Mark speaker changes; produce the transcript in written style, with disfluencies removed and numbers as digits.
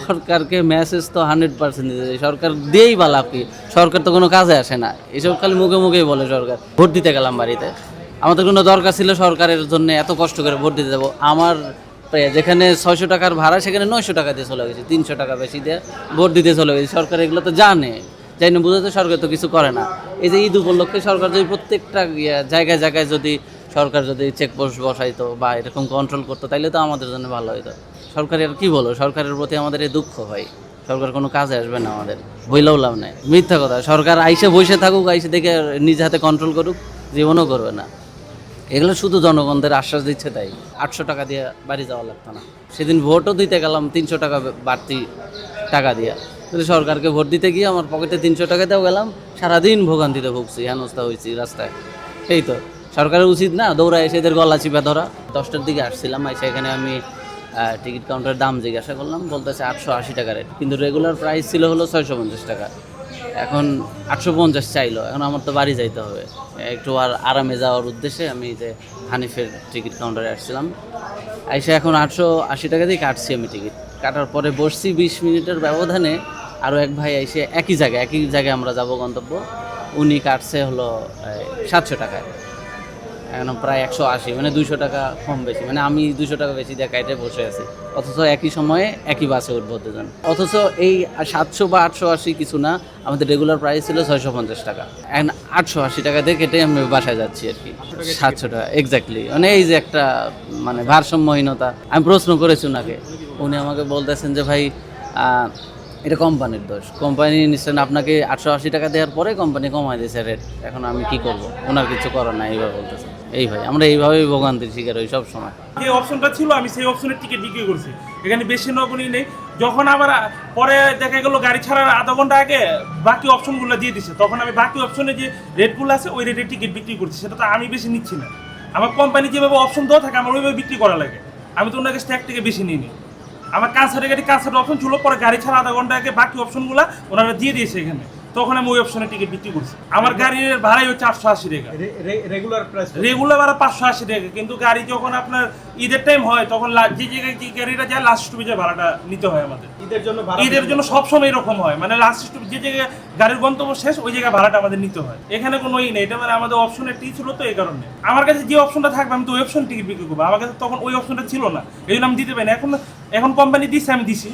Speaker 1: সরকারকে মেসেজ তো 100% দিতে চাই। সরকার দিয়েই বা লাভ কি? সরকার তো কোনো কাজে আসে না, এসব খালি মুখে মুখেই বলে সরকার। ভোট দিতে গেলাম বাড়িতে, আমাদের কোনো দরকার ছিল সরকারের জন্য এত কষ্ট করে ভোট দিতে যাবো? আমার যেখানে 600 টাকার ভাড়া সেখানে 900 টাকা দিয়ে চলে গেছি, 300 টাকা বেশি দিয়ে ভোট দিতে চলে গেছি। সরকার এগুলো তো জানে, যাই না বুঝাতে সরকার তো কিছু করে না। এই যে ঈদ উপলক্ষে সরকার যদি প্রত্যেকটা জায়গায় জায়গায় যদি সরকার যদি চেকপোস্ট বসাইতো বা এরকম কন্ট্রোল করতো, তাইলে তো আমাদের জন্য ভালো হতো। সরকারের আর কি বলো, সরকারের প্রতি আমাদের এই দুঃখ হয়। সরকার কোনো কাজে আসবে না আমাদের, বইলেও লাভ নেই, মিথ্যা কথা। সরকার আইসে বসে থাকুক, আইসে দেখে নিজে হাতে কন্ট্রোল করুক, জীবনও করবে না। এগুলো শুধু জনগণদের আশ্বাস দিচ্ছে তাই। 800 টাকা দিয়ে বাড়ি যাওয়া লাগতো না। সেদিন ভোটও দিতে গেলাম 300 টাকা বাড়তি টাকা দিয়ে। কিন্তু সরকারকে ভোট দিতে গিয়ে আমার পকেটে 300 টাকা দিয়েও গেলাম, সারাদিন ভোগান্তিতে ভুগছি, হেনস্থা হয়েছি রাস্তায়। এই তো সরকারের উচিত না দৌড়ায় এসে এদের গলা চিপা ধরা। 10টার দিকে আসছিলাম, সেখানে আমি টিকিট কাউন্টারের দাম জিজ্ঞাসা করলাম, বলতেছে 880 টাকা রেট, কিন্তু রেগুলার প্রাইস ছিল হলো 650 টাকা। এখন 850 চাইলো। এখন আমার তো বাড়ি যাইতে হবে, একটু আর আরামে যাওয়ার উদ্দেশ্যে আমি যে হানিফের টিকিট কাউন্টারে আসছিলাম। আইসা এখন 880 টাকা দিয়ে কাটছি আমি টিকিট। কাটার পরে বসছি 20 মিনিটের ব্যবধানে আরও এক ভাই এসে একই জায়গায় আমরা যাব গন্তব্য, উনি কাটছে হলো 700 টাকায়। এখন প্রায় 180, মানে 200 টাকা কম বেশি, মানে আমি 200 টাকা বেশি দিয়ে কাইটে বসে আছি, অথচ একই সময়ে একই বাসে উঠবো দুজন। অথচ এই 700 বা 880 কিছু না, আমাদের রেগুলার প্রাইস ছিল 650 টাকা। এখন 880 টাকা দিয়ে কেটে আমি বাসায় যাচ্ছি আর কি। 700 টাকা এক্স্যাক্টলি। মানে এই যে একটা মানে ভারসাম্যহীনতা। আমি প্রশ্ন করেছি ওনাকে, উনি আমাকে বলতেছেন যে ভাই এটা কোম্পানির দোষ, কোম্পানি নিশ্চয় আপনাকে 880 টাকা দেওয়ার পরে কোম্পানি কমাই দিয়েছে রেট, এখন আমি কি করব, ওনার কিছু করার নাই, এইভাবে বলতেছে। এই ভাই আমরা এইভাবেই ভোগান্তির শিকার হই সব সময়।
Speaker 2: যে অপশনটা ছিল আমি সেই অপশনের টিকিট বিক্রি করছি, এখানে বেশি নগণী নেই। যখন আবার পরে দেখা গেলো গাড়ি ছাড়ার আধা ঘন্টা আগে বাকি অপশনগুলো দিয়ে দিচ্ছে, তখন আমি বাকি অপশনে যে রেটগুলো আছে ওই রেটের টিকিট বিক্রি করছি। সেটা তো আমি বেশি নিচ্ছি না, আমার কোম্পানি যেভাবে অপশন দেওয়া থাকে আমার ওইভাবে বিক্রি করা লাগে। আমি তো ওনার কাছ থেকে 1 থেকে বেশি নিই নি। আমার কাছাড়ে অপশন ছিল, পরে গাড়ি ছাড়া আধা ঘন্টা আগে বাকি অপশনগুলো ওনারা দিয়ে দিয়েছে এখানে, তখন আমি ওই অপশনে টিকিট বিক্রি করছি। আমার গাড়ির ভাড়াই হচ্ছে 880 টাকা, রেগুলার ভাড়া 580 টাকা। কিন্তু গাড়ি যখন আপনার ঈদের টাইম হয় তখন যে জায়গায় যে গাড়িটা যায় লাস্ট স্টপেজে ভাড়াটা নিতে হয় আমাদের। ঈদের জন্য সবসময় এরকম হয়, মানে লাস্ট স্টপ যে জায়গায় গাড়ির গন্তব্য শেষ ওই জায়গায় ভাড়াটা আমাদের নিতে হয়। এখানে কোনো নেই, এটা মানে আমাদের অপশনের টি ছিল, তো এই কারণে আমার কাছে যে অপশনটা থাকবে আমি তো ওই অপশন টিকিট বিক্রি করবো। আমার কাছে তখন ওই অপশনটা ছিল না, এই জন্য আমি দিতে পারি না। এখন কোম্পানি দিচ্ছে, আমি দিছি।